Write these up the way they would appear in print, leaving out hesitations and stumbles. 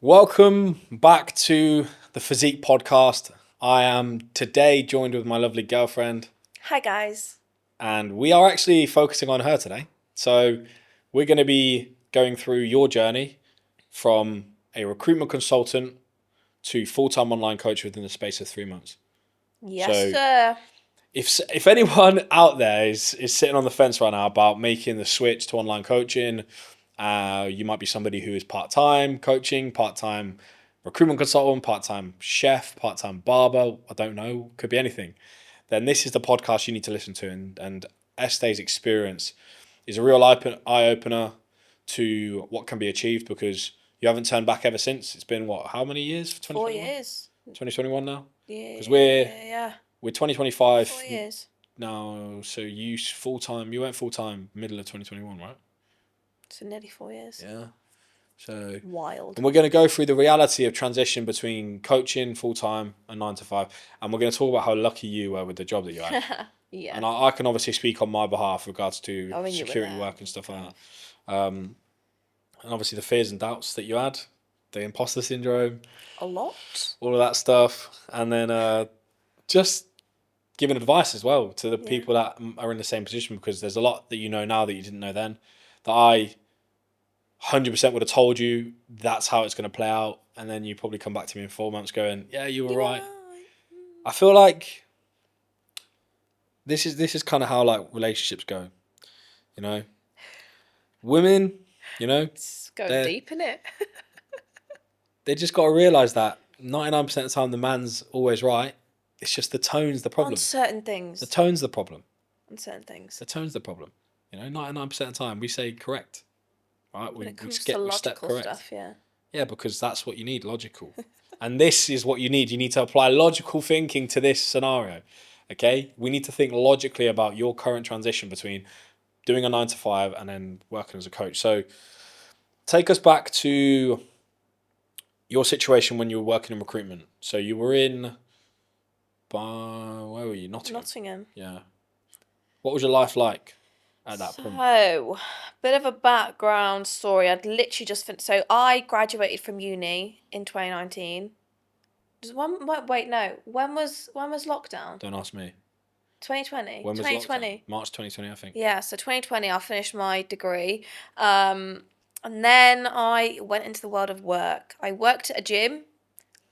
Welcome back to the Physique Podcast. I am today joined with my lovely girlfriend. Hi guys. And we are actually focusing on her today. So we're going to be going through your journey from a recruitment consultant to full-time online coach within the space of 3 months. Yes, sir. If anyone out there is sitting on the fence right now about making the switch to online coaching, you might be somebody who is part-time coaching, part-time recruitment consultant, part-time chef, part-time barber, I don't know, could be anything. Then this is the podcast you need to listen to. And Aiste's experience is a real eye-opener to what can be achieved because you haven't turned back ever since. It's been, how many years? 4 years. 2021 now? Yeah. Because we're 2025 4 years. now, so you went full-time middle of 2021, right? So nearly 4 years. Yeah. So wild. And we're going to go through the reality of transition between coaching full-time and 9 to 5. And we're going to talk about how lucky you were with the job that you had. Yeah. And I can obviously speak on my behalf regards to you security work and stuff like that. And obviously the fears and doubts that you had, the imposter syndrome. A lot. All of that stuff. And then just giving advice as well to the people that are in the same position, because there's a lot that you know now that you didn't know then, that I 100% would have told you that's how it's going to play out, and then you probably come back to me in 4 months going, yeah, you were right. I feel like this is kind of how like relationships go, you know. Women, you know, it's going deep in it. They just got to realise that 99% of the time the man's always right. It's just the tone's the problem. On certain things. The tone's the problem. On certain things. The tone's the problem. You know, 99% of the time we say correct. Right? When it comes to logical stuff, yeah. Yeah, because that's what you need, logical. And this is what you need. You need to apply logical thinking to this scenario. Okay? We need to think logically about your current transition between doing a 9 to 5 and then working as a coach. So take us back to your situation when you were working in recruitment. So you were in, where were you? Nottingham. Yeah. What was your life like at that point? So, bit of a background story. I'd literally just finished. So I graduated from uni in 2019. When was lockdown? Don't ask me. 2020. When was 2020. Lockdown? March 2020, I think. Yeah, so 2020 I finished my degree. And then I went into the world of work. I worked at a gym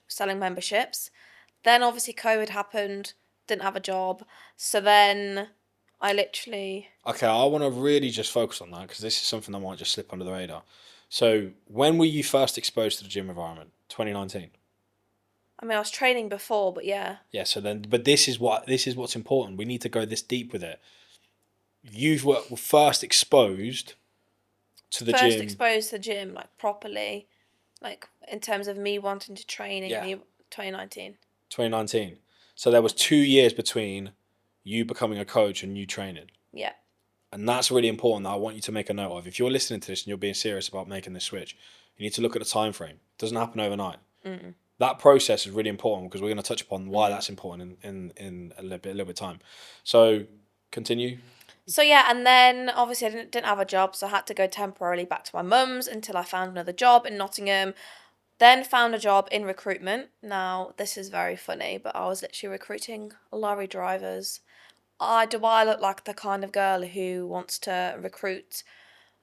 selling memberships. Then obviously COVID happened, didn't have a job. So then I literally... Okay, I want to really just focus on that because this is something that might just slip under the radar. So when were you first exposed to the gym environment? 2019? I mean, I was training before, but yeah. Yeah, so then, but this is what's important. We need to go this deep with it. You were first exposed to the gym. First exposed to the gym, like, properly. Like, in terms of me wanting to train in 2019. 2019. So there was 2 years between you becoming a coach and you training. Yeah. And that's really important that I want you to make a note of. If you're listening to this and you're being serious about making this switch, you need to look at the time frame. It doesn't happen overnight. Mm-mm. That process is really important because we're going to touch upon why that's important in a little bit of time. So continue. So yeah, and then obviously I didn't have a job, so I had to go temporarily back to my mum's until I found another job in Nottingham. Then found a job in recruitment. Now, this is very funny, but I was literally recruiting lorry drivers. Do I look like the kind of girl who wants to recruit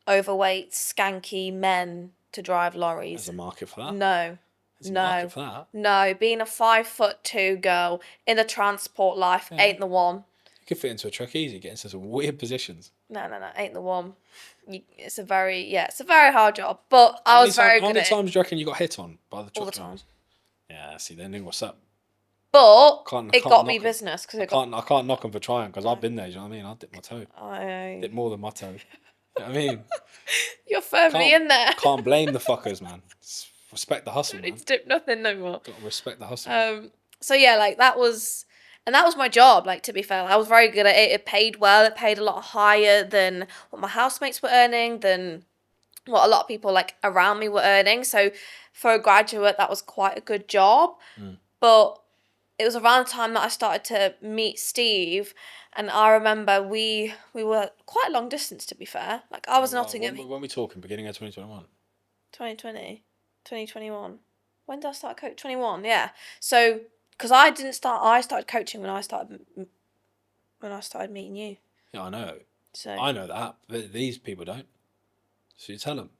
overweight, skanky men to drive lorries? There's a market for that. No. There's a market for that. No, being a 5'2" girl in the transport life ain't the one. You could fit into a truck easy, get into some weird positions. No, ain't the one. It's a very hard job, but I was very good at it. How many times do you reckon you got hit on by the truck all the time? Yeah, see, they knew what's up. But it got me business because I can't knock them for trying because I've been there. Do you know what I mean? I dipped my toe. Dip more than my toe. You know what I mean? You're firmly in there. Can't blame the fuckers, man. Respect the hustle, man. It's dip nothing no more. Got to respect the hustle. So yeah, like that was my job. Like, to be fair, I was very good at it. It paid well. It paid a lot higher than what my housemates were earning, than what a lot of people like around me were earning. So for a graduate, that was quite a good job. But it was around the time that I started to meet Steve, and I remember we were quite long distance, to be fair. Like, I was in Nottingham. When we talking? Beginning of 2021? 2020. 2021. When did I start coaching? 21, yeah. So, because I started coaching when I started meeting you. Yeah, I know. So, I know that, but these people don't. So you tell them.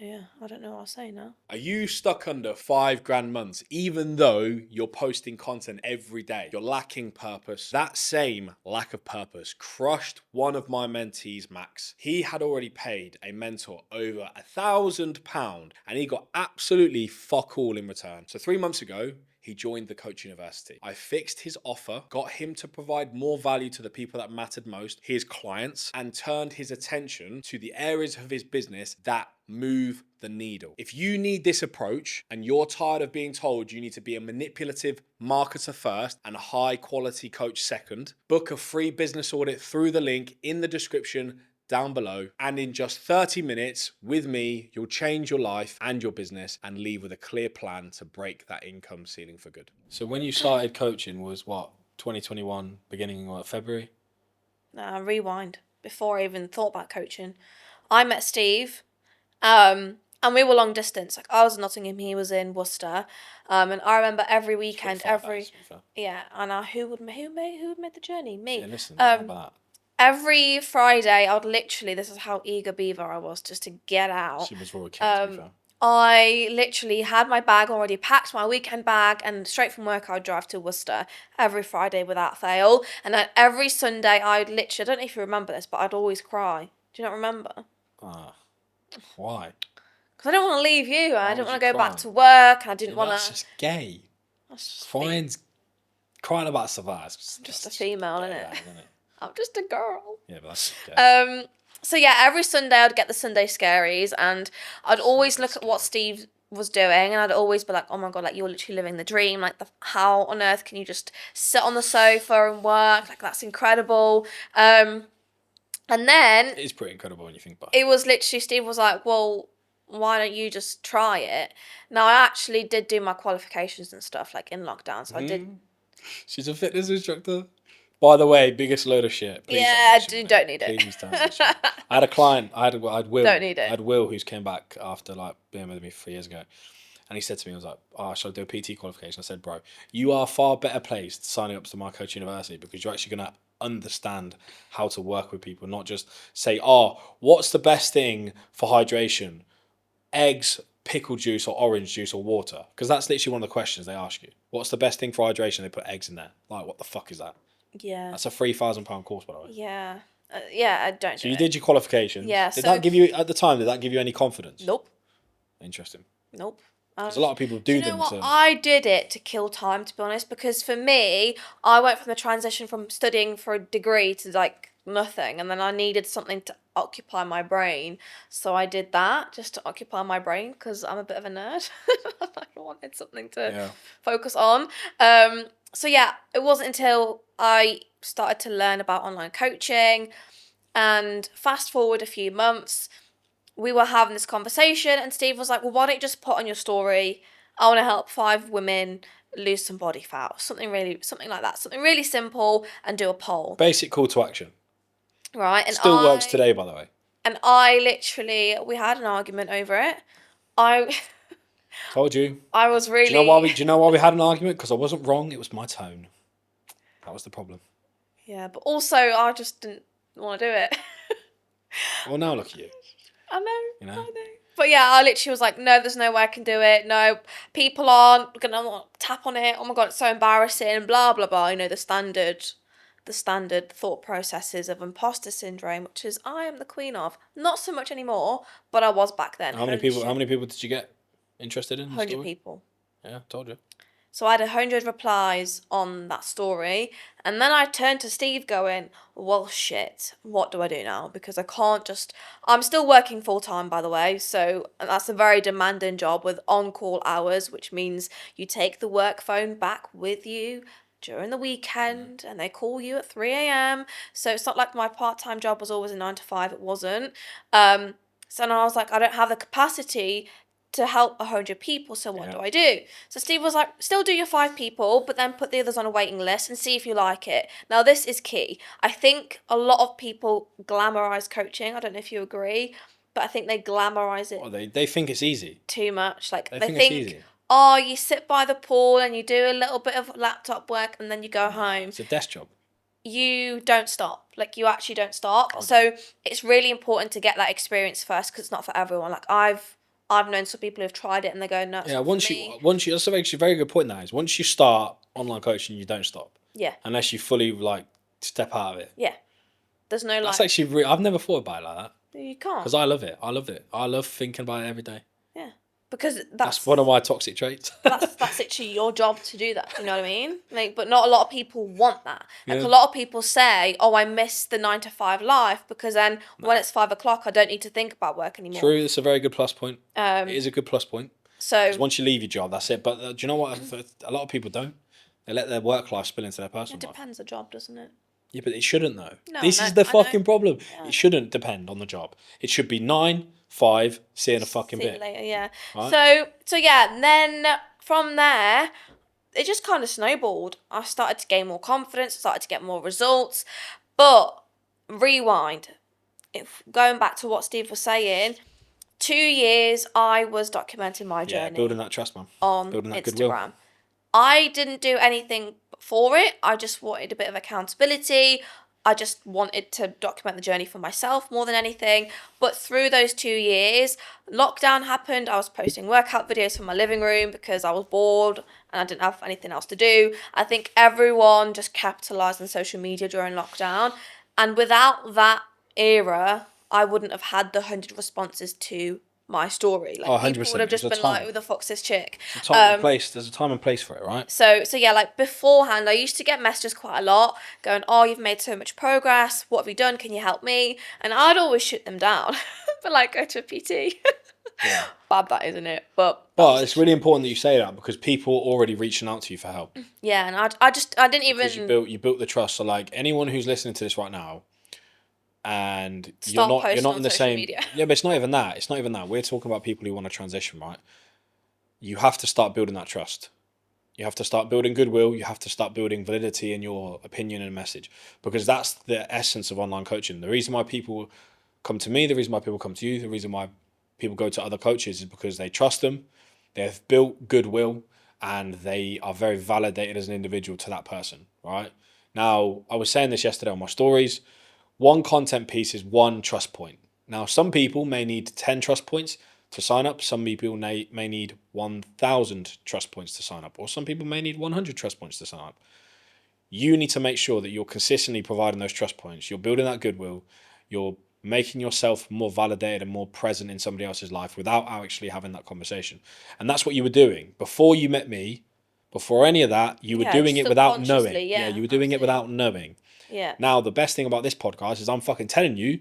yeah, I don't know what I'll say now. Are you stuck under $5,000 months, even though you're posting content every day? You're lacking purpose. That same lack of purpose crushed one of my mentees, Max. He had already paid a mentor over £1,000 and he got absolutely fuck all in return. So 3 months ago, he joined the Coach University. I fixed his offer, got him to provide more value to the people that mattered most, his clients, and turned his attention to the areas of his business that move the needle. If you need this approach and you're tired of being told you need to be a manipulative marketer first and a high quality coach second, book a free business audit through the link in the description down below, and in just 30 minutes with me, you'll change your life and your business and leave with a clear plan to break that income ceiling for good. So when you started coaching was what, 2021, beginning of February? Rewind. Before I even thought about coaching, I met Steve, and we were long distance. Like, I was in Nottingham, he was in Worcester, and I remember every weekend, yeah, and who would make the journey? Me. Yeah, listen, how about that? Every Friday, I would literally, this is how eager beaver I was just to get out. She was raw cat, to be fair. I literally had my bag already packed, my weekend bag, and straight from work I would drive to Worcester every Friday without fail. And then every Sunday I'd literally, I don't know if you remember this, but I'd always cry. Do you not remember? Why? Because I didn't want to leave you. I didn't want to go cry? back to work. And I didn't want to... That's just gay. That's just Crying about stuff like that. just a female, isn't it? I'm just a girl. Yeah, but that's gay. So yeah, every Sunday I'd get the Sunday scaries, and I'd always look at what Steve was doing, and I'd always be like, oh my god, like, you're literally living the dream. Like, how on earth can you just sit on the sofa and work? Like, that's incredible. And then it is pretty incredible when you think about it. It was literally, Steve was like, well, why don't you just try it? Now, I actually did do my qualifications and stuff, like, in lockdown, so I did. She's a fitness instructor. By the way, biggest load of shit. Please don't need it. Please don't mention it. I had a client, I had Will. Don't need it. I had Will who's came back after like being with me 3 years ago. And he said to me, I was like, oh, should I do a PT qualification? I said, bro, you are far better placed signing up to my Coach University because you're actually going to understand how to work with people, not just say, oh, what's the best thing for hydration? Eggs, pickle juice, or orange juice, or water? Because that's literally one of the questions they ask you. What's the best thing for hydration? They put eggs in there. Like, what the fuck is that? Yeah. That's a £3,000 course, by the way. Yeah. Yeah, I don't know. So you did your qualifications. Yeah. Did that give you, at the time, did that give you any confidence? Nope. Interesting. Nope. Because a lot of people do them. I did it to kill time, to be honest, because for me, I went from the transition from studying for a degree to like nothing, and then I needed something to occupy my brain, so I did that just to occupy my brain because I'm a bit of a nerd. I wanted something to focus on. So yeah, it wasn't until I started to learn about online coaching, and fast forward a few months, we were having this conversation and Steve was like, well, why don't you just put on your story, I want to help 5 women lose some body fat, something like that, something really simple, and do a poll. Basic call to action. Right. And still works today, by the way. And we had an argument over it. Told you. I was really... Do you know why we had an argument? Because I wasn't wrong, it was my tone. That was the problem. Yeah, but also I just didn't want to do it. Well, now look at you. I know. You know? I know. But yeah, I literally was like, no, there's no way I can do it. No, people aren't going to tap on it. Oh my God, it's so embarrassing. Blah, blah, blah. You know, the standard thought processes of imposter syndrome, which is I am the queen of. Not so much anymore, but I was back then. How many people did you get interested in? 100 people. Yeah, told you. So I had 100 replies on that story, and then I turned to Steve going, well, shit, what do I do now? Because I can't just... I'm still working full-time, by the way, so that's a very demanding job with on-call hours, which means you take the work phone back with you during the weekend, and they call you at 3 a.m. So it's not like my part-time job was always a 9 to 5, it wasn't. So then I was like, I don't have the capacity to help 100 people, so what do I do? So Steve was like, still do your 5 people, but then put the others on a waiting list and see if you like it. Now, this is key. I think a lot of people glamorize coaching. I don't know if you agree, but I think they glamorize it Well, they think it's easy. too much. Like They they think it's think, easy. oh, you sit by the pool and you do a little bit of laptop work and then you go home. It's a desk job. You don't stop. Like you actually don't stop. So it's really important to get that experience first because it's not for everyone. Like I've known some people who've tried it and they go, no, it's Yeah, not once for you me. that's actually a very good point. That is, once you start online coaching, you don't stop Yeah, unless you fully like step out of it. yeah. There's no That's like actually I've never thought about it like that you can't. because I love it. I love it. I love thinking about it every day. Yeah, because That's one of my toxic traits. that's actually your job to do that. You know what I mean? Like, but not a lot of people want that. Like Yeah. a lot of people say, "Oh, I miss the 9 to 5 life because then when it's 5 o'clock, I don't need to think about work anymore." True, it's a very good plus point. It is a good plus point. So Because once you leave your job, that's it. But do you know what? A lot of people don't. They let their work life spill into their personal it life. depends the job, doesn't it? Yeah, but it shouldn't though. No, This I is know, the I know. fucking problem. Yeah. It shouldn't depend on the job. It should be 9, 5, see you in a fucking See you bit. later, yeah. Right? So yeah, and then from there, it just kind of snowballed. I started to gain more confidence, started to get more results. But rewind, if going back to what Steve was saying, 2 years I was documenting my Yeah, journey building that trust, man. on Building that goodwill. Instagram. I didn't do anything for it. I just wanted a bit of accountability. I just wanted to document the journey for myself more than anything. But through those 2 years, lockdown happened. I was posting workout videos from my living room because I was bored and I didn't have anything else to do. I think everyone just capitalized on social media during lockdown. And without that era, I wouldn't have had the 100 responses to my story. Like 100%. people would have just There's a been like, time. "Who the fuck's this chick?" Time and place. There's a time and place for it, right? So yeah, like beforehand, I used to get messages quite a lot, going, "Oh, you've made so much progress. What have you done? Can you help me?" And I'd always shoot them down, but like go to a PT. Yeah. Bad that, isn't it? But But it's really important that you say that because people are already reaching out to you for help. yeah, and I didn't even Because you built the trust. So like anyone who's listening to this right now, and you're Start posting not on in the social same media. Yeah, but it's not even that. It's not even that. We're talking about people who want to transition, right? You have to start building that trust. You have to start building goodwill. You have to start building validity in your opinion and message because that's the essence of online coaching. The reason why people come to me, the reason why people come to you, the reason why people go to other coaches is because they trust them, they've built goodwill, and they are very validated as an individual to that person, right? Now, I was saying this yesterday on my stories. One content piece is one trust point. Now, some people may need 10 trust points to sign up. Some people may need 1,000 trust points to sign up, or some people may need 100 trust points to sign up. You need to make sure that you're consistently providing those trust points. You're building that goodwill. You're making yourself more validated and more present in somebody else's life without actually having that conversation. And that's what you were doing before you met me. Before any of that, you were doing it without knowing. subconsciously, yeah, You were doing it absolutely. without knowing. Yeah. Now, the best thing about this podcast is I'm fucking telling you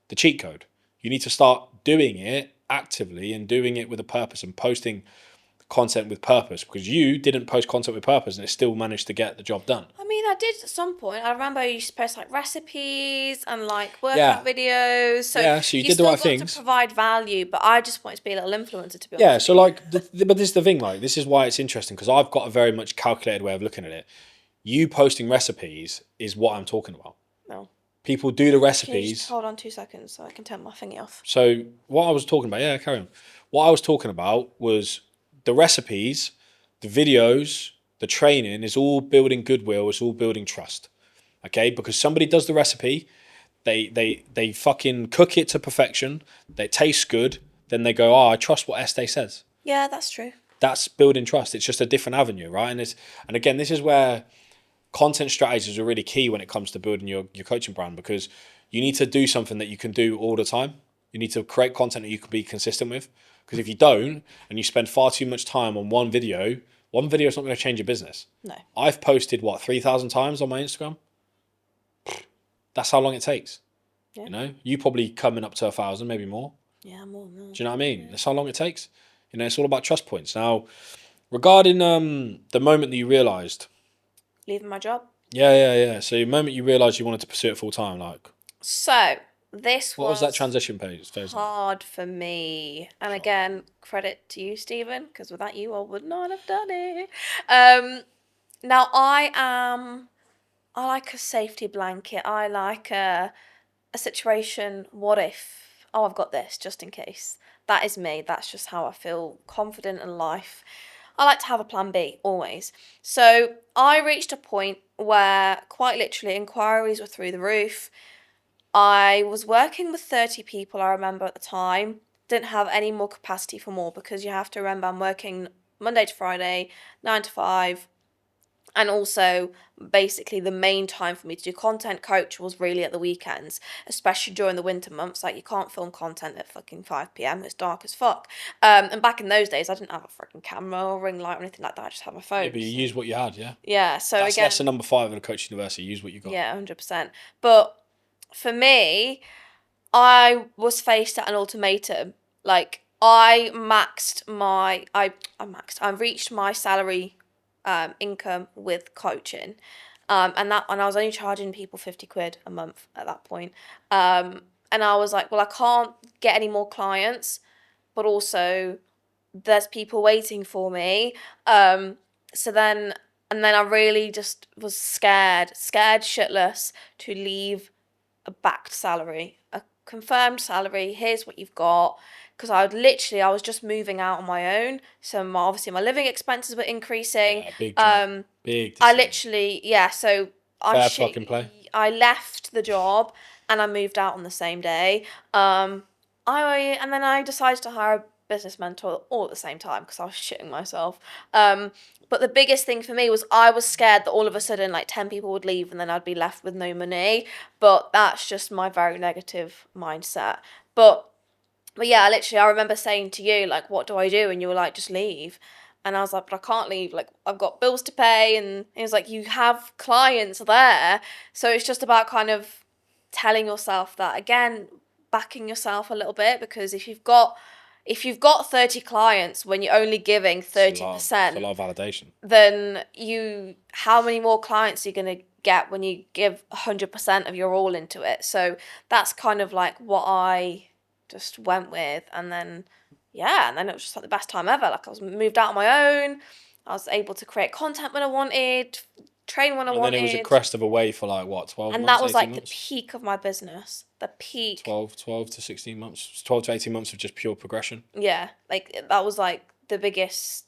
the cheat code. You need to start doing it actively and doing it with a purpose and posting content with purpose because you didn't post content with purpose and it still managed to get the job done. I mean, I did at some point. I remember I used to post like recipes and like Yeah. workout videos. So Yeah, so you did the still right got things. to provide value, but I just wanted to be a little influencer, to be honest. Yeah, with so you. like, but this is the thing, like, this is why it's interesting because I've got a very much calculated way of looking at it. You posting recipes is what I'm talking about. No. People do the Can you recipes. just hold on 2 seconds so I can turn my thingy off? So what I was talking about, yeah, carry on. What I was talking about was the recipes, the videos, the training is all building goodwill. It's all building trust. Okay, because somebody does the recipe, they fucking cook it to perfection. They taste good. Then they go, oh, I trust what Aiste says. Yeah, that's true. That's building trust. It's just a different avenue, right? And again, this is where content strategies are really key when it comes to building your coaching brand because you need to do something that you can do all the time. You need to create content that you can be consistent with. Because if you don't and you spend far too much time on one video is not going to change your business. No. I've posted, 3,000 times on my Instagram? That's how long it takes. Yeah. You know, you probably coming up to 1,000, maybe more. Yeah, more. Do you know what I mean? That's how long it takes. You know, it's all about trust points. Now, regarding the moment that you realised, Leaving my job. yeah. So the moment you realised you wanted to pursue it full time, like, So this what was that transition phase? hard for me. And again, credit to you, Stephen, because without you, I would not have done it. Now I like a safety blanket. I like a situation. What if oh, I've got this just in case. That is me. That's just how I feel confident in life. I like to have a plan B always. So I reached a point where quite literally inquiries were through the roof. I was working with 30 people, I remember at the time. Didn't have any more capacity for more because you have to remember I'm working Monday to Friday, 9 to 5. And also, basically, the main time for me to do content coach was really at the weekends, especially during the winter months. Like, you can't film content at fucking 5 p.m. It's dark as fuck. And back in those days, I didn't have a freaking camera or ring light or anything like that. I just had my phone. Yeah, but you use what you had, yeah? Yeah, so That's again... lesson number 5 of the Coach University. Use what you got. Yeah, 100%. But for me, I was faced at an ultimatum. Like, I reached my salary income with coaching. And I was only charging people 50 quid a month at that point. And I was like, well, I can't get any more clients, but also there's people waiting for me. And then I really just was scared shitless to leave a backed salary, a confirmed salary. Here's what you've got. Because I was just moving out on my own. So obviously my living expenses were increasing. Yeah, big job. Big decision. I literally, so fucking play. I left the job and I moved out on the same day. And then I decided to hire a business mentor all at the same time because I was shitting myself. But the biggest thing for me was I was scared that all of a sudden like 10 people would leave and then I'd be left with no money. But that's just my very negative mindset. But yeah, literally, I remember saying to you, like, what do I do? And you were like, just leave. And I was like, but I can't leave. Like, I've got bills to pay. And he was like, you have clients there. So it's just about kind of telling yourself that, again, backing yourself a little bit. Because if you've got 30 clients when you're only giving 30%, it's a lot of validation. Then how many more clients are you going to get when you give 100% of your all into it? So that's kind of like what I just went with. And then it was just like the best time ever. Like, I was moved out on my own. I was able to create content when I wanted, train when I wanted. And then it was a crest of a wave for like what, 12 months? And that was like months? The peak of my business. The peak. 12 to 16 months. 12 to 18 months of just pure progression. Yeah, like that was like the biggest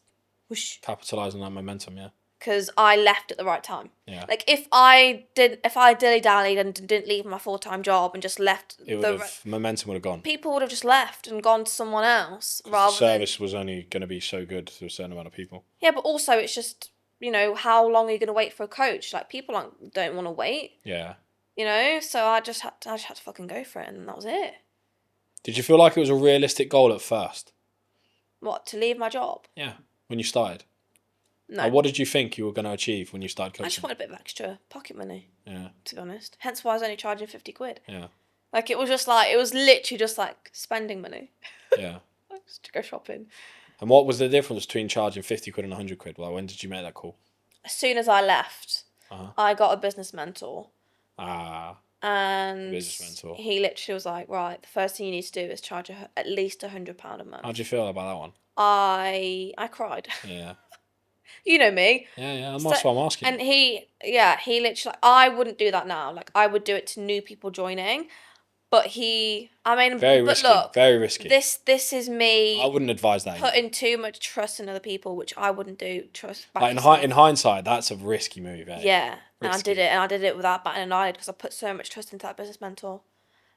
whoosh. Capitalising on that momentum, yeah. Because I left at the right time. Yeah. Like if I dilly-dallied and didn't leave my full-time job and just left, momentum would have gone. People would have just left and gone to someone else. The service was only going to be so good to a certain amount of people. Yeah, but also it's just, how long are you going to wait for a coach? Like, people don't want to wait. Yeah. So I just had to fucking go for it, and that was it. Did you feel like it was a realistic goal at first? What, to leave my job? Yeah, when you started. No. Like, what did you think you were going to achieve when you started coaching? I just wanted a bit of extra pocket money. Yeah. To be honest. Hence why I was only charging 50 quid. Yeah. Like, it was literally just like spending money. Yeah. Just to go shopping. And what was the difference between charging 50 quid and 100 quid? Like, when did you make that call? As soon as I left, I got a business mentor. And business mentor. He literally was like, right, the first thing you need to do is charge at least £100 a month. How'd you feel about that one? I cried. Yeah. You know me. Yeah, that's what I'm asking. And he literally, I wouldn't do that now. Like, I would do it to new people joining. But very risky. Look, very risky. This is me. I wouldn't advise that. Putting too much trust in other people, which I wouldn't do. In hindsight, that's a risky move. Eh? Yeah, risky. And I did it without batting an eyelid because I put so much trust into that business mentor.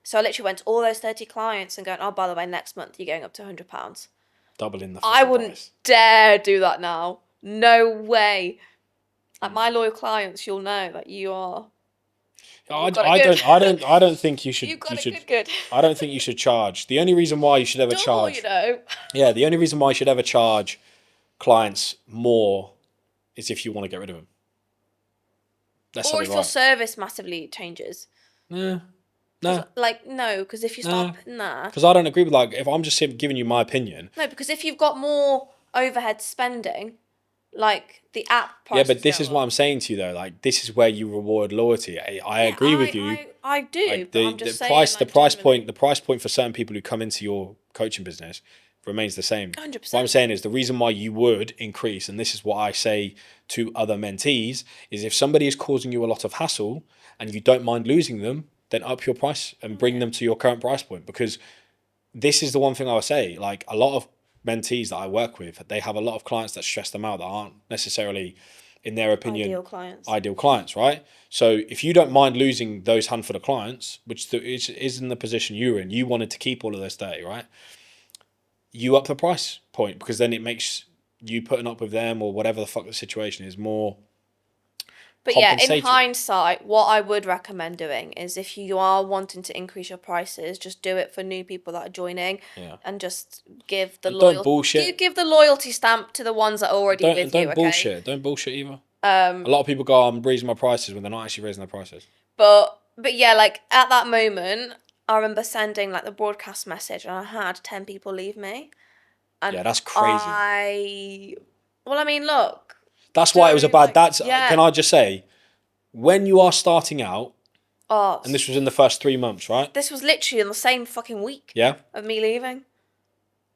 So I literally went to all those 30 clients and going, oh, by the way, next month you're going up to £100. Doubling the. I wouldn't price. Dare do that now. No way. Like, my loyal clients, you'll know that you are. I don't think you should. Good. I don't think you should charge. The only reason why you should ever charge. Yeah, the only reason why you should ever charge clients more is if you want to get rid of them. Or if your service massively changes. No. No, because if you start... Because I don't agree with, like, if I'm just giving you my opinion. No, because if you've got more overhead spending, like, the app price... Yeah, but this is what I'm saying to you, though. Like, this is where you reward loyalty. I agree with you. I do, like, but I'm just saying... The price point for certain people who come into your coaching business remains the same. 100%. What I'm saying is the reason why you would increase, and this is what I say to other mentees, is if somebody is causing you a lot of hassle and you don't mind losing them, then up your price and bring them to your current price point. Because this is the one thing I would say. Like a lot of mentees that I work with, they have a lot of clients that stress them out that aren't necessarily, in their opinion, ideal clients, right? So if you don't mind losing those handful of clients, which is in the position you were in, you wanted to keep all of those 30, right? You up the price point, because then it makes you putting up with them or whatever the fuck the situation is more. But yeah, in hindsight, what I would recommend doing is if you are wanting to increase your prices, just do it for new people that are joining, and just give the Don't bullshit. Give the loyalty stamp to the ones that are already with you. Don't bullshit. Don't bullshit either. A lot of people go, I'm raising my prices when they're not actually raising their prices. But yeah, like at that moment, I remember sending like the broadcast message, and I had 10 people leave me. And yeah, that's crazy. Well, I mean, look. That's why it was a bad. Can I just say, when you are starting out, and this was in the first 3 months, right? This was literally in the same fucking week. Yeah. Of me leaving.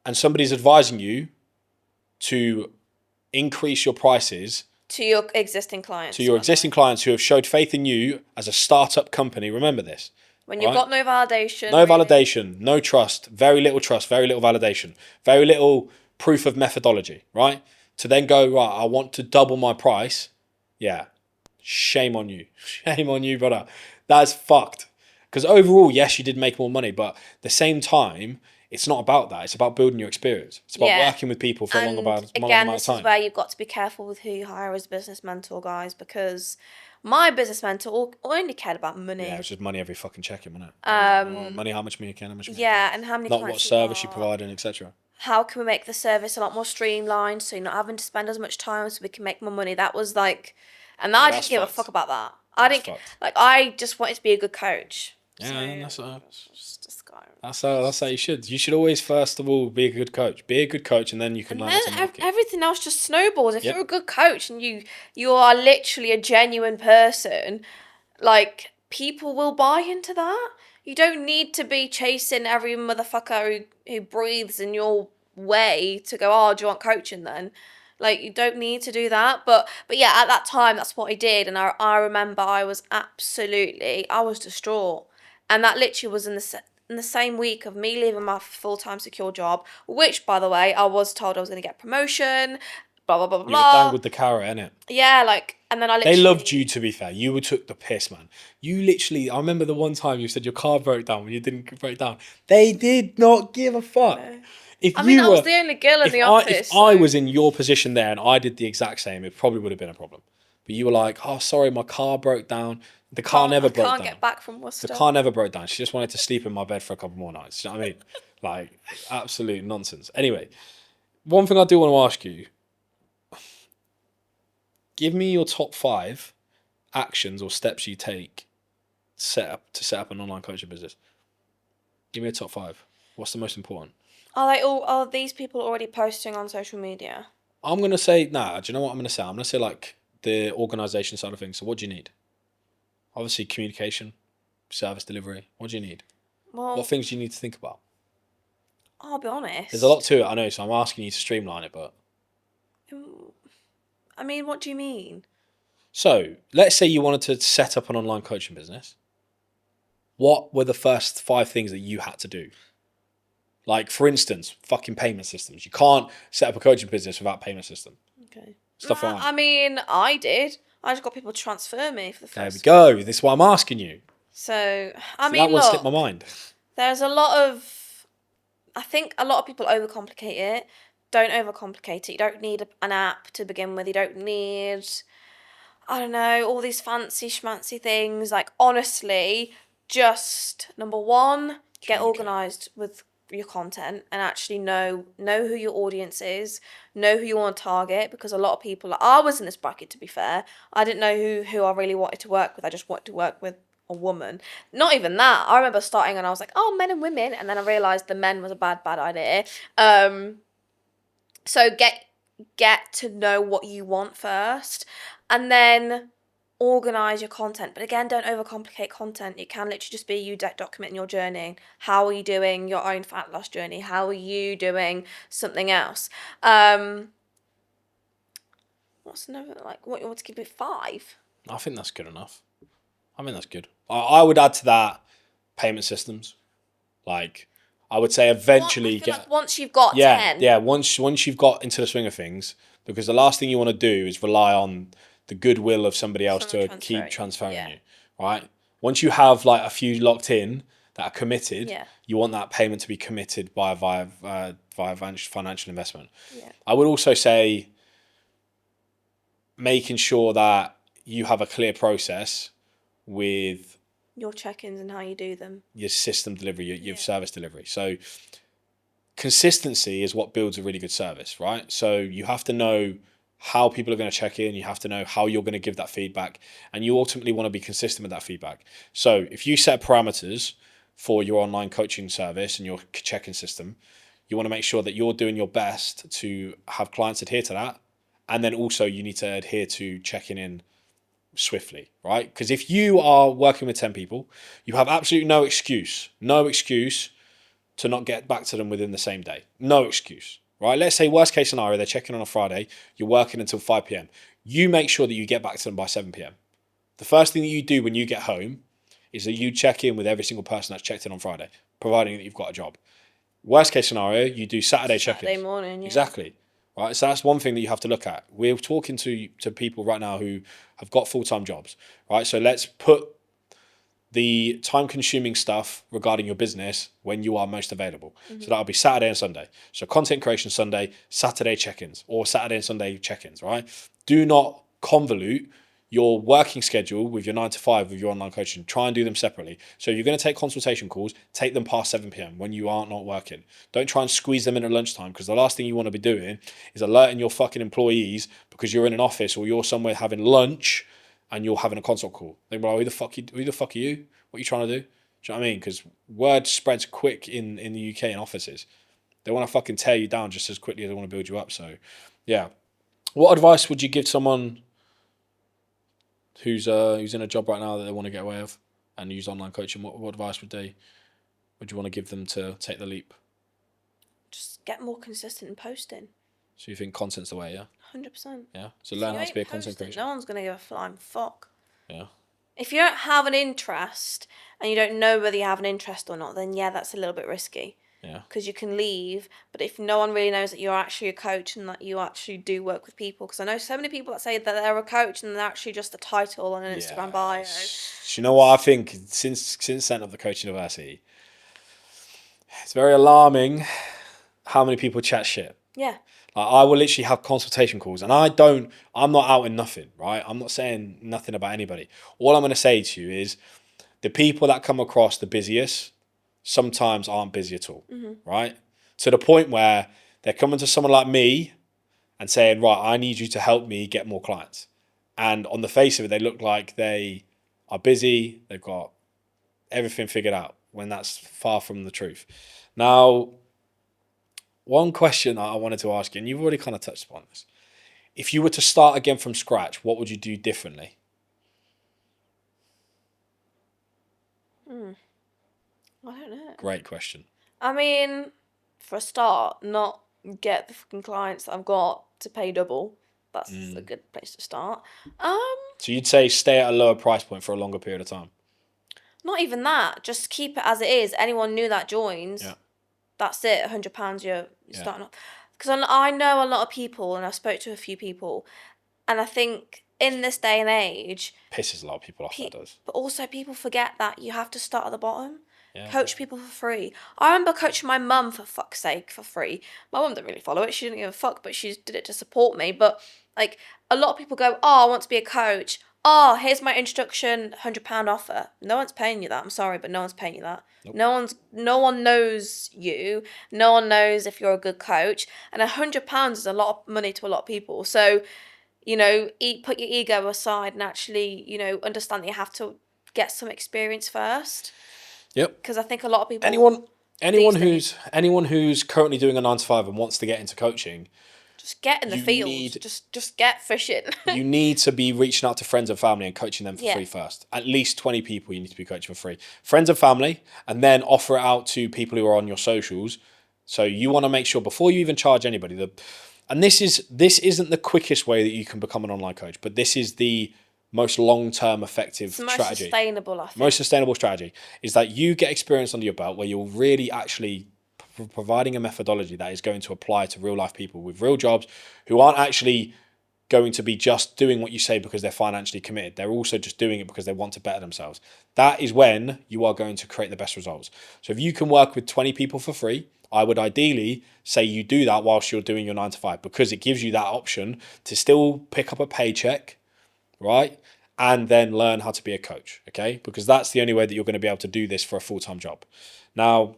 And somebody's advising you to increase your prices to your existing clients. To your existing clients who have showed faith in you as a startup company. Remember this. When you've got no validation. No validation, no trust, very little validation, very little proof of methodology, right? To then go, right, I want to double my price. Yeah. Shame on you. Shame on you, brother. That's fucked. Because overall, yes, you did make more money, but at the same time, it's not about that. It's about building your experience. It's about working with people for a long amount of time. Again, this is where you've got to be careful with who you hire as a business mentor, guys, because my business mentor only cared about money. Yeah, it was just money every fucking check-in, wasn't it? Money, how much money you can, how much money you can. And how many not what service you provide, and etc. How can we make the service a lot more streamlined so you're not having to spend as much time so we can make more money? That was like, and I didn't give a fuck about that. I just wanted to be a good coach. Yeah, that's how you should. You should always, first of all, be a good coach. Be a good coach, and then you can learn to market. Everything else just snowballs. If you're a good coach and you are literally a genuine person, like, people will buy into that. You don't need to be chasing every motherfucker who breathes in your way to go, oh, do you want coaching then? Like, you don't need to do that. But yeah, at that time, that's what I did. And I remember I was distraught. And that literally was in the same week of me leaving my full-time secure job, which, by the way, I was told I was going to get promotion, blah, blah, blah, blah. You were dangled the carrot, innit? Yeah, like, and then I literally... They loved you, to be fair. You took the piss, man. You literally... I remember the one time you said your car broke down when you didn't break down. They did not give a fuck. No. I was the only girl in the office. If I was in your position there and I did the exact same, it probably would have been a problem. But you were like, oh, sorry, my car broke down. The car never broke down. I can't get back from Worcester. The car never broke down. She just wanted to sleep in my bed for a couple more nights. You know what I mean? Like, absolute nonsense. Anyway, one thing I do want to ask you. Give me your top 5 actions or steps you take to set up an online coaching business. Give me a top 5. What's the most important? Are these people already posting on social media? I'm going to say, do you know what I'm going to say? I'm going to say, like, the organisation side of things. So what do you need? Obviously, communication, service delivery. What do you need? Well, what things do you need to think about? I'll be honest. There's a lot to it, I know, so I'm asking you to streamline it, but... I mean, what do you mean? So, let's say you wanted to set up an online coaching business. What were the first 5 things that you had to do? Like, for instance, fucking payment systems. You can't set up a coaching business without a payment system. Okay. Stuff like that. I mean, I did. I just got people to transfer me for the first. There we go. This is what I'm asking you. So, that one slipped my mind. There's a lot of... I think a lot of people overcomplicate it. Don't overcomplicate it. You don't need an app to begin with. You don't need, I don't know, all these fancy schmancy things. Like, honestly, just, number 1, get organised with your content and actually know who your audience is, know who you want to target, because a lot of people, like, I was in this bracket, to be fair. I didn't know who I really wanted to work with. I just wanted to work with a woman. Not even that. I remember starting and I was like, oh, men and women, and then I realised the men was a bad idea. So get to know what you want first, and then organise your content. But again, don't overcomplicate content. It can literally just be you documenting your journey. How are you doing your own fat loss journey? How are you doing something else? What's another, like, what you want to keep it 5? I think that's good enough. I mean, that's good. I would add to that payment systems. Like, I would say eventually I feel like once you've got 10. Yeah, once you've got into the swing of things, because the last thing you want to do is rely on the goodwill of somebody else to keep transferring you, right? Once you have like a few locked in that are committed, you want that payment to be committed via financial investment. Yeah. I would also say making sure that you have a clear process with your check-ins and how you do them, your system delivery, your service delivery. So consistency is what builds a really good service, right? So you have to know how people are going to check in. You have to know how you're going to give that feedback, and you ultimately want to be consistent with that feedback. So if you set parameters for your online coaching service and your check-in system, you want to make sure that you're doing your best to have clients adhere to that. And then also you need to adhere to checking in swiftly, right? Because if you are working with 10 people, you have absolutely no excuse to not get back to them within the same day. No excuse, right? Let's say worst case scenario, they're checking on a Friday, you're working until 5 p.m. You make sure that you get back to them by 7 p.m. The first thing that you do when you get home is that you check in with every single person that's checked in on Friday, providing that you've got a job. Worst case scenario, you do Saturday check-ins. Saturday morning, yeah. Exactly. Right, so that's one thing that you have to look at. We're talking to people right now who have got full-time jobs, right? So let's put the time-consuming stuff regarding your business when you are most available. So that'll be Saturday and Sunday. So content creation Sunday, Saturday check-ins, or Saturday and Sunday check-ins, right? Do not convolute your working schedule with your 9 to 5 with your online coaching. Try and do them separately. So you're going to take consultation calls, take them past 7 p.m. when you are not working. Don't try and squeeze them in at lunchtime, because the last thing you want to be doing is alerting your fucking employees because you're in an office or you're somewhere having lunch and you're having a consult call. They're like, who the fuck are you? What are you trying to do? Do you know what I mean? Because word spreads quick in the UK in offices. They want to fucking tear you down just as quickly as they want to build you up. So, yeah. What advice would you give someone who's in a job right now that they want to get away with and use online coaching? What advice would you want to give them to take the leap? Just get more consistent in posting. So you think content's the way, yeah? 100%. Yeah. So learn how to be a content creator. No one's gonna give a flying fuck. Yeah. If you don't have an interest and you don't know whether you have an interest or not, then yeah, that's a little bit risky. Yeah. Because you can leave, but if no one really knows that you're actually a coach and that you actually do work with people, because I know so many people that say that they're a coach and they're actually just a title on an Instagram bio. Do you know what I think? Since setting up the coaching university, it's very alarming how many people chat shit. Yeah. Like, I will literally have consultation calls, and I'm not out in nothing, right? I'm not saying nothing about anybody. All I'm going to say to you is the people that come across the busiest sometimes aren't busy at all, right? To the point where they're coming to someone like me and saying, right, I need you to help me get more clients. And on the face of it, they look like they are busy, they've got everything figured out, when that's far from the truth. Now, one question that I wanted to ask you, and you've already kind of touched upon this. If you were to start again from scratch, what would you do differently? I don't know. Great question. I mean, for a start, not get the fucking clients that I've got to pay double. That's a good place to start. So you'd say stay at a lower price point for a longer period of time? Not even that. Just keep it as it is. Anyone new that joins, that's it. £100 you're starting off. Because I know a lot of people, and I spoke to a few people, and I think in this day and age, pisses a lot of people off, that does. But also people forget that you have to start at the bottom. Yeah. Coach people for free. I remember coaching my mum, for fuck's sake, for free. My mum didn't really follow it. She didn't give a fuck, but she did it to support me. But like, a lot of people go, oh, I want to be a coach. Oh, here's my introduction, £100 offer. No one's paying you that. I'm sorry, but no one's paying you that. Nope. No one knows you. No one knows if you're a good coach. And £100 is a lot of money to a lot of people. So, you know, put your ego aside and actually, you know, understand that you have to get some experience first. Yep. Because I think a lot of people. Anyone who's currently doing a 9 to 5 and wants to get into coaching, just get in the field. Just get fishing. You need to be reaching out to friends and family and coaching them for free first. At least 20 people you need to be coaching for free. Friends and family, and then offer it out to people who are on your socials. So you want to make sure before you even charge anybody, and this isn't the quickest way that you can become an online coach, but this is the most long-term effective strategy. Most sustainable, I think. Most sustainable strategy is that you get experience under your belt where you'll really actually providing a methodology that is going to apply to real life people with real jobs who aren't actually going to be just doing what you say because they're financially committed. They're also just doing it because they want to better themselves. That is when you are going to create the best results. So if you can work with 20 people for free, I would ideally say you do that whilst you're doing your 9 to 5, because it gives you that option to still pick up a paycheck, right? And then learn how to be a coach, okay? Because that's the only way that you're going to be able to do this for a full-time job. Now,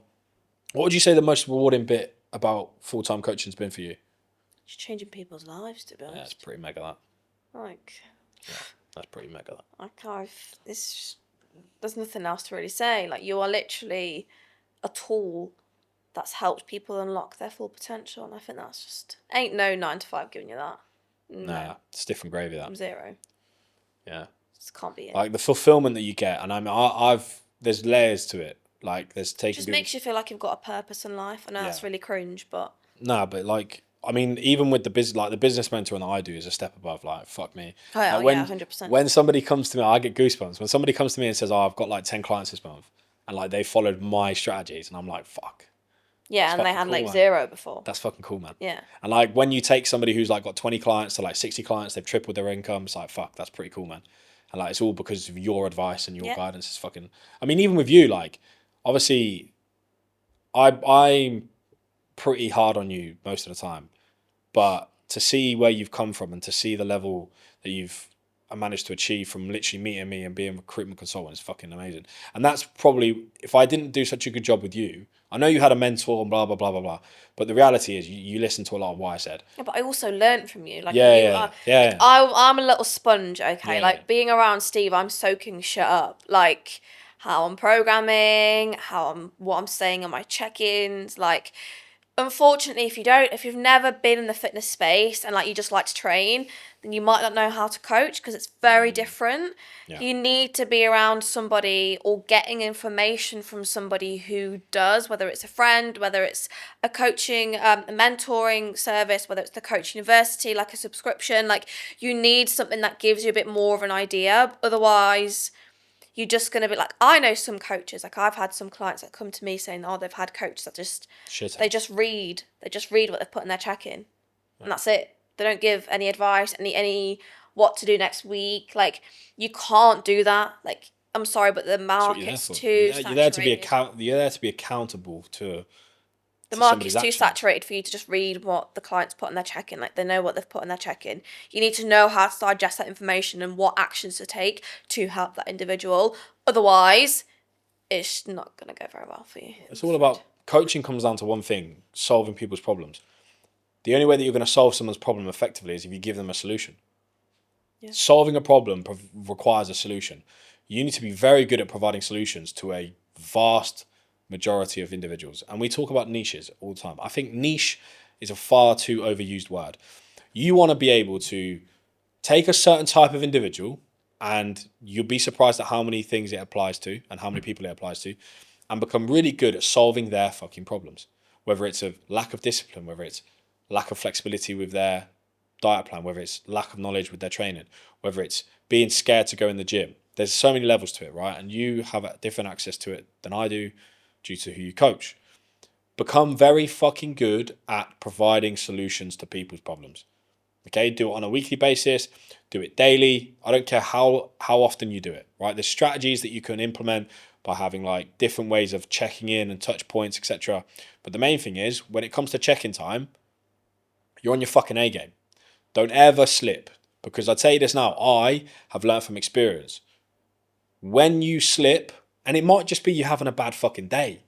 what would you say the most rewarding bit about full-time coaching has been for you? Just changing people's lives, to be honest. Yeah, it's pretty mega that. Like, Yeah, that's pretty mega that. There's nothing else to really say. Like, you are literally a tool that's helped people unlock their full potential, and I think that's just ain't no 9 to 5 giving you that. No. Nah, it's different gravy, that. Zero. Yeah. Just can't be it. Like the fulfillment that you get, and I've there's layers to it. Like there's taking. It just makes you feel like you've got a purpose in life. I know that's really cringe, but nah, but like I mean, even with the business mentoring that I do is a step above. Like fuck me. Oh yeah, like, 100%. When somebody comes to me, I get goosebumps. When somebody comes to me and says, "Oh, I've got like 10 clients this month," and like they followed my strategies, and I'm like, "Fuck." Yeah, and they had like 0 before. That's fucking cool, man. Yeah. And like when you take somebody who's like got 20 clients to like 60 clients, they've tripled their income. It's like, fuck, that's pretty cool, man. And like, it's all because of your advice and your guidance. It's fucking, I mean, even with you, like, obviously I'm pretty hard on you most of the time, but to see where you've come from and to see the level that you've managed to achieve from literally meeting me and being a recruitment consultant is fucking amazing. And that's probably, if I didn't do such a good job with you, I know you had a mentor and blah, blah, blah, blah, blah. But the reality is you listen to a lot of what I said. Yeah, but I also learned from you. Like, I'm a little sponge, okay? Being around Steve, I'm soaking shit up. Like, how I'm programming, what I'm saying on my check-ins. Like, unfortunately, if you've never been in the fitness space and like you just like to train, then you might not know how to coach because it's very different. Yeah. You need to be around somebody or getting information from somebody who does, whether it's a friend, whether it's a coaching, a mentoring service, whether it's the Coach University, like a subscription. Like, you need something that gives you a bit more of an idea. Otherwise, you're just going to be like, I know some coaches, like I've had some clients that come to me saying, oh, they've had coaches that just read what they've put in their check-in, and that's it. They don't give any advice, any what to do next week. Like, you can't do that. Like, I'm sorry, but the market's too saturated. You're there to be accountable to. The market's too saturated for you to just read what the clients put in their check-in. Like, they know what they've put in their check-in. You need to know how to digest that information and what actions to take to help that individual. Otherwise, it's not going to go very well for you. It's all about, coaching comes down to one thing: solving people's problems. The only way that you're going to solve someone's problem effectively is if you give them a solution. Yeah. Solving a problem requires a solution. You need to be very good at providing solutions to a vast majority of individuals. And we talk about niches all the time. I think niche is a far too overused word. You want to be able to take a certain type of individual, and you'll be surprised at how many things it applies to and how many people it applies to, and become really good at solving their fucking problems. Whether it's a lack of discipline, whether it's lack of flexibility with their diet plan, whether it's lack of knowledge with their training, whether it's being scared to go in the gym. There's so many levels to it, right? And you have a different access to it than I do due to who you coach. Become very fucking good at providing solutions to people's problems. Okay, do it on a weekly basis, do it daily. I don't care how often you do it, right? There's strategies that you can implement by having like different ways of checking in and touch points, etc. But the main thing is, when it comes to check-in time, you're on your fucking A game. Don't ever slip, because I tell you this now, I have learned from experience. When you slip, and it might just be you having a bad fucking day,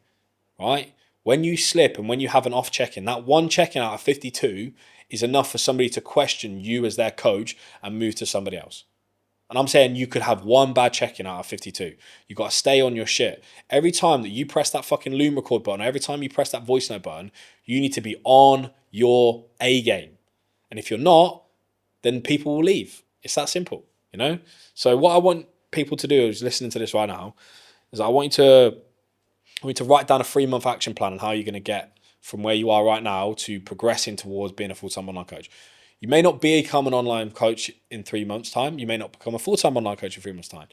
right? When you slip and when you have an off check-in, that one check-in out of 52 is enough for somebody to question you as their coach and move to somebody else. And I'm saying you could have one bad check-in out of 52. You've got to stay on your shit. Every time that you press that fucking Loom record button, every time you press that voice note button, you need to be on your A game. And if you're not, then people will leave. It's that simple, you know? So what I want people to do is listening to this right now, is I want you to write down a 3-month action plan on how you're going to get from where you are right now to progressing towards being a full-time online coach. You may not become an online coach in 3 months' time. You may not become a full-time online coach in 3 months' time.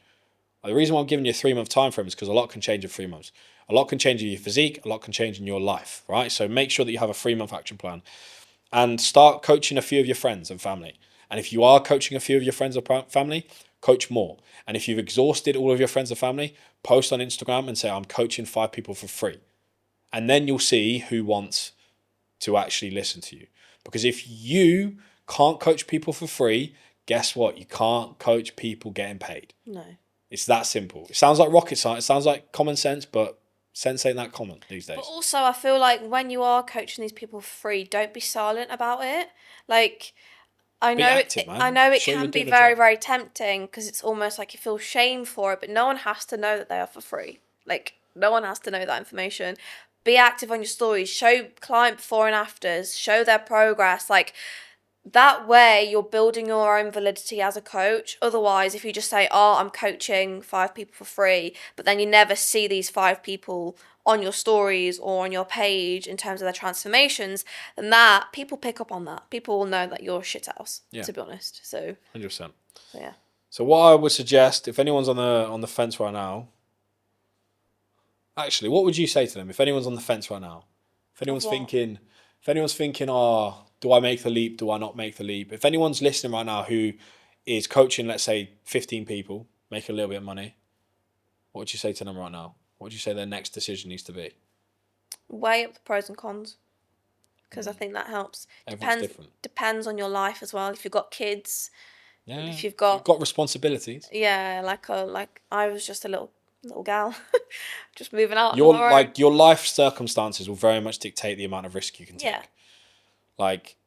The reason why I'm giving you a 3-month time frame is because a lot can change in 3 months. A lot can change in your physique. A lot can change in your life, right? So make sure that you have a 3-month action plan and start coaching a few of your friends and family. And if you are coaching a few of your friends or family, coach more. And if you've exhausted all of your friends and family, post on Instagram and say, I'm coaching 5 people for free. And then you'll see who wants to actually listen to you. Because if you can't coach people for free, guess what? You can't coach people getting paid. No. It's that simple. It sounds like rocket science. It sounds like common sense, but sense ain't that common these days. But also, I feel like when you are coaching these people for free, don't be silent about it. Like, I Be know active, man. I know it Show you're can be doing a very, job. very tempting because it's almost like you feel shame for it, but no one has to know that they are for free. Like, no one has to know that information. Be active on your stories. Show client before and afters. Show their progress. Like, that way you're building your own validity as a coach. Otherwise, if you just say, oh, I'm coaching 5 people for free, but then you never see these 5 people on your stories or on your page in terms of their transformations, then that people pick up on that. People will know that you're a shit house, to be honest. So 100%. yeah. So what I would suggest, if anyone's on the fence right now, actually, what would you say to them if anyone's on the fence right now? If anyone's thinking, oh, do I make the leap? Do I not make the leap? If anyone's listening right now who is coaching, let's say 15 people, making a little bit of money, what would you say to them right now? What would you say their next decision needs to be? Weigh up the pros and cons, because I think that helps. Everyone's different. Depends on your life as well. If you've got kids, Yeah. if you've got responsibilities. Yeah, like I was just a little gal, just moving out. Your life circumstances will very much dictate the amount of risk you can take. Yeah. Like,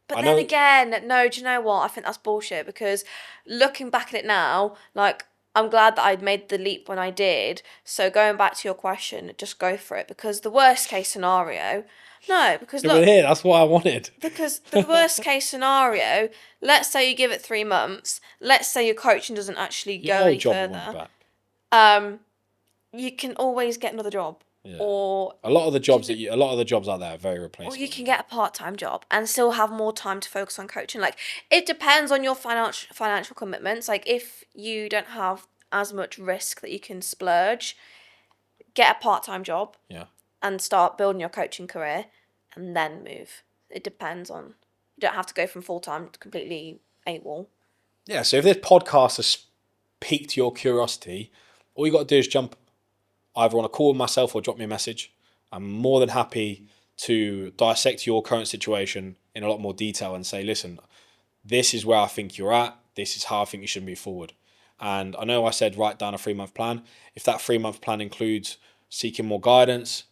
But then again, no, do you know what? I think that's bullshit because looking back at it now, like, I'm glad that I'd made the leap when I did. So going back to your question, just go for it because the worst case scenario, no, because look, here, that's what I wanted. because the worst case scenario, let's say you give it 3 months, let's say your coaching doesn't actually go any further. You can always get another job. Yeah. Or a lot of the jobs out there are very replaceable. Or you can get a part-time job and still have more time to focus on coaching. Like, it depends on your financial commitments. Like, if you don't have as much risk that you can splurge, get a part-time job. Yeah. And start building your coaching career and then move. It depends on, you don't have to go from full-time to completely AWOL. Yeah, so if this podcast has piqued your curiosity, all you got to do is jump either on a call with myself or drop me a message. I'm more than happy to dissect your current situation in a lot more detail and say, listen, this is where I think you're at. This is how I think you should move forward. And I know I said write down a 3-month plan. If that 3-month plan includes seeking more guidance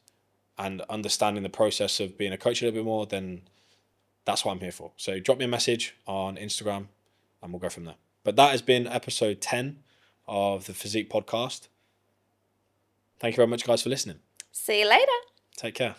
and understanding the process of being a coach a little bit more, then that's what I'm here for. So drop me a message on Instagram and we'll go from there. But that has been episode 10 of the Physique Podcast. Thank you very much, guys, for listening. See you later. Take care.